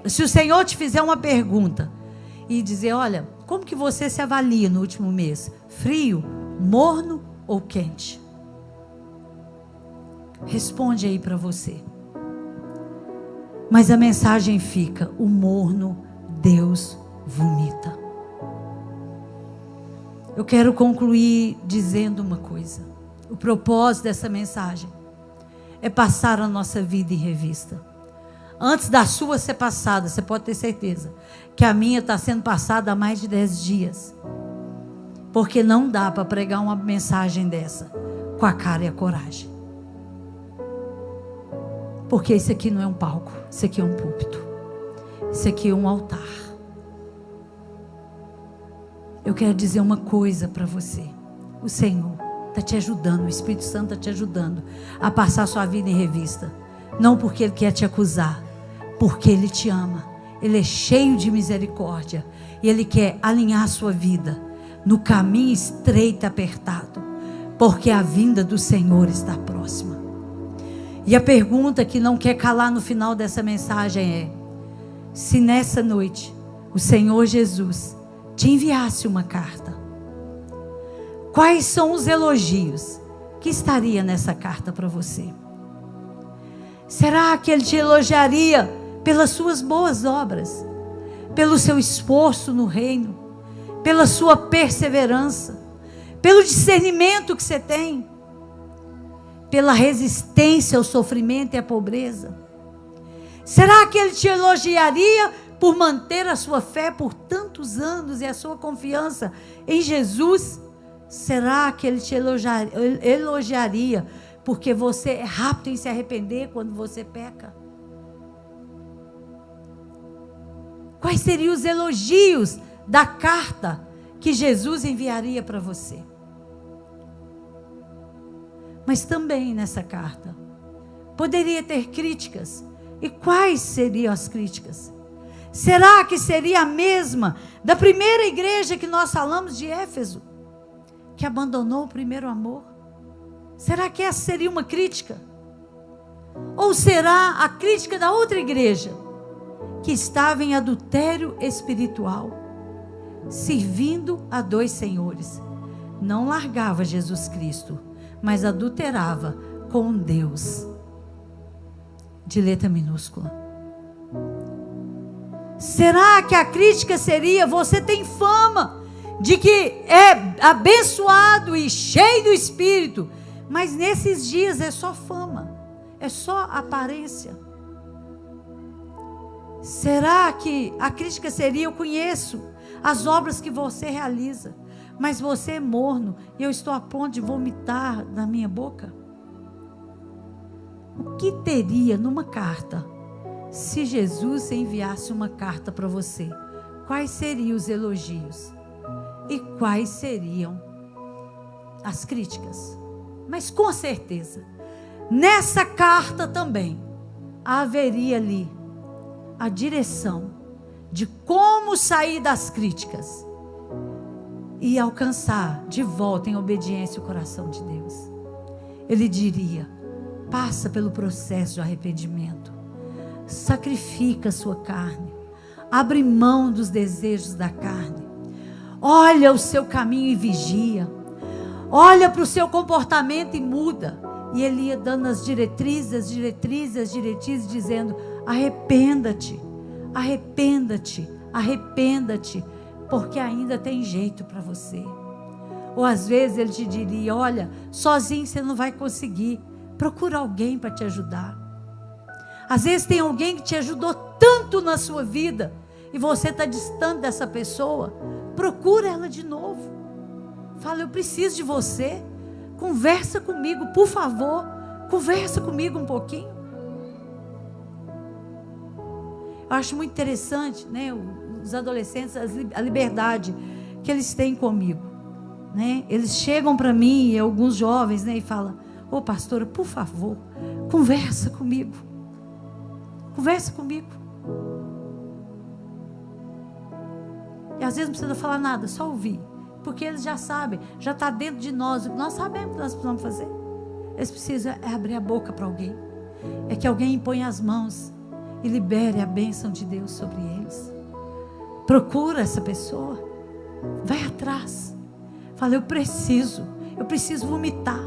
se o Senhor te fizer uma pergunta, e dizer, olha, como que você se avalia no último mês? Frio, morno ou quente? Responde aí para você. Mas a mensagem fica, o morno, Deus vomita. Eu quero concluir dizendo uma coisa. O propósito dessa mensagem é passar a nossa vida em revista. Antes da sua ser passada, você pode ter certeza que a minha está sendo passada há mais de 10 dias. Porque não dá para pregar uma mensagem dessa com a cara e a coragem. Porque isso aqui não é um palco, isso aqui é um púlpito. Isso aqui é um altar. Eu quero dizer uma coisa para você. O Senhor está te ajudando, o Espírito Santo está te ajudando a passar a sua vida em revista. Não porque Ele quer te acusar, porque Ele te ama. Ele é cheio de misericórdia e Ele quer alinhar a sua vida no caminho estreito e apertado, porque a vinda do Senhor está próxima. E a pergunta que não quer calar no final dessa mensagem é: se nessa noite o Senhor Jesus te enviasse uma carta, quais são os elogios que estaria nessa carta para você? Será que Ele te elogiaria pelas suas boas obras, pelo seu esforço no reino, pela sua perseverança, pelo discernimento que você tem, pela resistência ao sofrimento e à pobreza? Será que Ele te elogiaria por manter a sua fé por tantos anos e a sua confiança em Jesus? Será que Ele te elogiaria porque você é rápido em se arrepender quando você peca? Quais seriam os elogios da carta que Jesus enviaria para você? Mas também nessa carta poderia ter críticas. E quais seriam as críticas? Será que seria a mesma da primeira igreja que nós falamos de Éfeso, que abandonou o primeiro amor? Será que essa seria uma crítica? Ou será a crítica da outra igreja, que estava em adultério espiritual, servindo a dois senhores? Não largava Jesus Cristo, mas adulterava com Deus, de letra minúscula. Será que a crítica seria: você tem fama de que é abençoado e cheio do Espírito, mas nesses dias é só fama, é só aparência. Será que a crítica seria: eu conheço as obras que você realiza, mas você é morno e eu estou a ponto de vomitar na minha boca? O que teria numa carta se Jesus enviasse uma carta para você? Quais seriam os elogios? E quais seriam as críticas? Mas com certeza, nessa carta também haveria ali a direção de como sair das críticas e alcançar de volta em obediência o coração de Deus. Ele diria: passa pelo processo de arrependimento, sacrifica a sua carne, abre mão dos desejos da carne, olha o seu caminho e vigia, olha para o seu comportamento e muda. E ele ia dando as diretrizes, dizendo: arrependa-te, arrependa-te, arrependa-te, porque ainda tem jeito para você. Ou às vezes ele te diria: olha, sozinho você não vai conseguir, procura alguém para te ajudar. Às vezes tem alguém que te ajudou tanto na sua vida e você está distante dessa pessoa. Procura ela de novo. Fala: eu preciso de você. Conversa comigo, por favor. Conversa comigo um pouquinho. Eu acho muito interessante, né, os adolescentes, a liberdade que eles têm comigo, né? Eles chegam para mim, alguns jovens, né, e falam: ô pastora, por favor, conversa comigo. Conversa comigo. E às vezes não precisa falar nada, só ouvir. Porque eles já sabem, já está dentro de nós. Nós sabemos o que nós precisamos fazer. Eles precisam abrir a boca para alguém. É que alguém impõe as mãos e libere a bênção de Deus sobre eles. Procura essa pessoa. Vai atrás. Fala: eu preciso vomitar.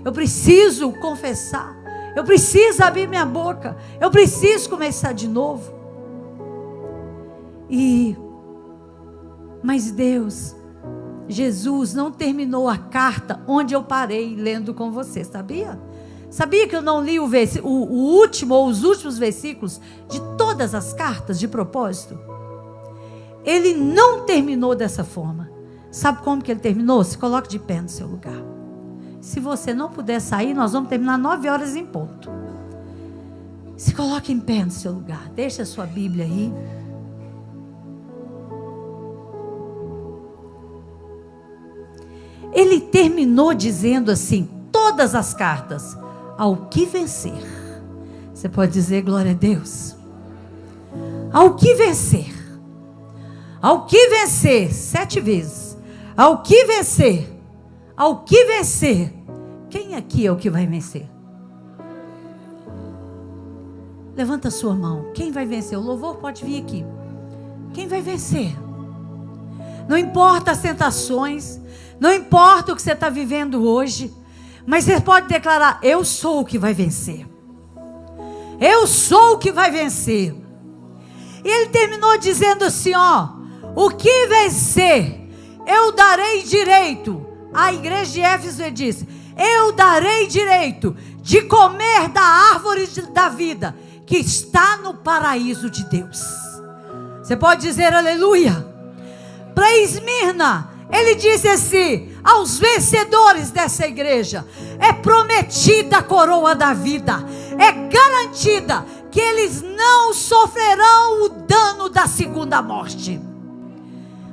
Eu preciso confessar. Eu preciso abrir minha boca. Eu preciso começar de novo. Mas Deus, Jesus não terminou a carta onde eu parei lendo com você, sabia? Sabia que eu não li o último ou os últimos versículos de todas as cartas de propósito? Ele não terminou dessa forma. Sabe como que ele terminou? Se coloque de pé no seu lugar. Se você não puder sair, nós vamos terminar 9h em ponto. Se coloque em pé no seu lugar. Deixa a sua Bíblia aí. Ele terminou dizendo assim: todas as cartas, ao que vencer. Você pode dizer glória a Deus? Ao que vencer. Ao que vencer, 7 vezes. Ao que vencer. Ao que vencer. Quem aqui é o que vai vencer? Levanta a sua mão. Quem vai vencer? O louvor pode vir aqui. Quem vai vencer? Não importa as tentações, não importa o que você está vivendo hoje, mas você pode declarar: eu sou o que vai vencer. Eu sou o que vai vencer. E ele terminou dizendo assim: ó, o que vencer, eu darei direito. A igreja de Éfeso disse: eu darei direito de comer da árvore da vida que está no paraíso de Deus. Você pode dizer aleluia? Para Esmirna, ele disse assim: aos vencedores dessa igreja é prometida a coroa da vida, é garantida que eles não sofrerão o dano da segunda morte.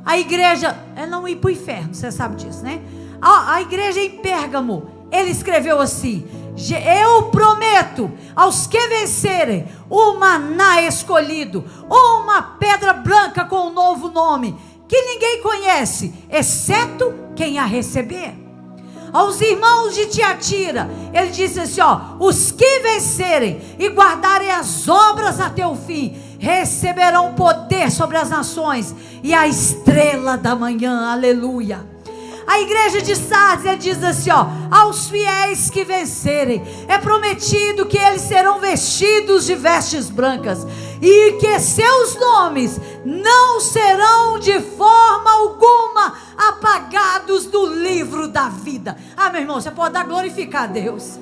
A igreja é não ir para o inferno, você sabe disso, né? A igreja em Pérgamo, ele escreveu assim: eu prometo aos que vencerem o maná escolhido, ou uma pedra branca com um novo nome, que ninguém conhece, exceto quem a receber. Aos irmãos de Tiatira, ele disse assim: ó, os que vencerem e guardarem as obras até o fim, receberão poder sobre as nações, e a estrela da manhã, aleluia. A igreja de Sardes, ele diz assim, ó, aos fiéis que vencerem, é prometido que eles serão vestidos de vestes brancas, e que seus nomes não serão de forma alguma apagados do livro da vida. Ah, meu irmão, você pode dar glorificar a Deus.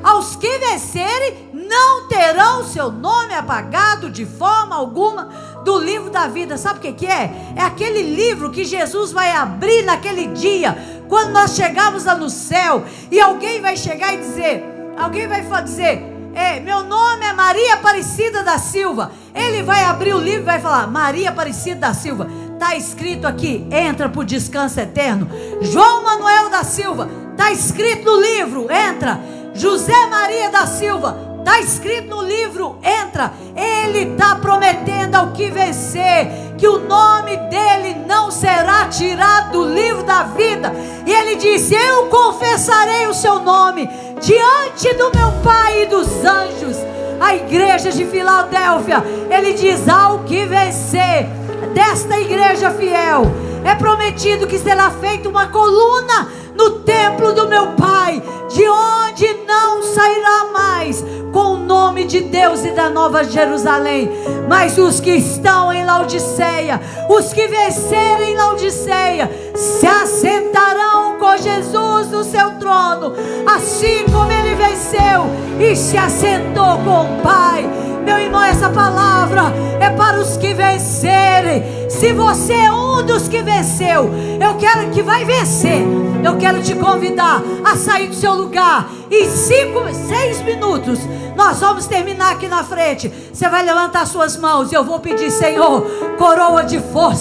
aos que vencerem não terão seu nome apagado de forma alguma do livro da vida. Sabe o que é? É aquele livro que Jesus vai abrir naquele dia, quando nós chegarmos lá no céu, e alguém vai chegar e dizer, meu nome é Maria Aparecida da Silva. Ele vai abrir o livro e vai falar, Maria Aparecida da Silva, está escrito aqui, entra para o descanso eterno. João Manuel da Silva, está escrito no livro, entra. José Maria da Silva, está escrito no livro, entra. Ele está prometendo ao que vencer, que o nome dele não será tirado do livro da vida. E ele disse, eu confessarei o seu nome diante do meu Pai e dos anjos. A igreja de Filadélfia, ele diz, ao que vencer desta igreja fiel, é prometido que será feita uma coluna no templo do meu Pai, de onde não sairá mais, com o nome de Deus e da Nova Jerusalém. Mas os que estão em Laodiceia, os que vencerem Laodiceia, se assentarão com Jesus no seu trono, assim como ele venceu e se assentou com o Pai. Meu irmão, essa palavra é para os que vencerem. Se você é um dos que venceu, eu quero que vai vencer. Eu quero te convidar a sair do seu lugar. Em 6 minutos nós vamos terminar aqui na frente. Você vai levantar suas mãos e eu vou pedir, Senhor, coroa de força.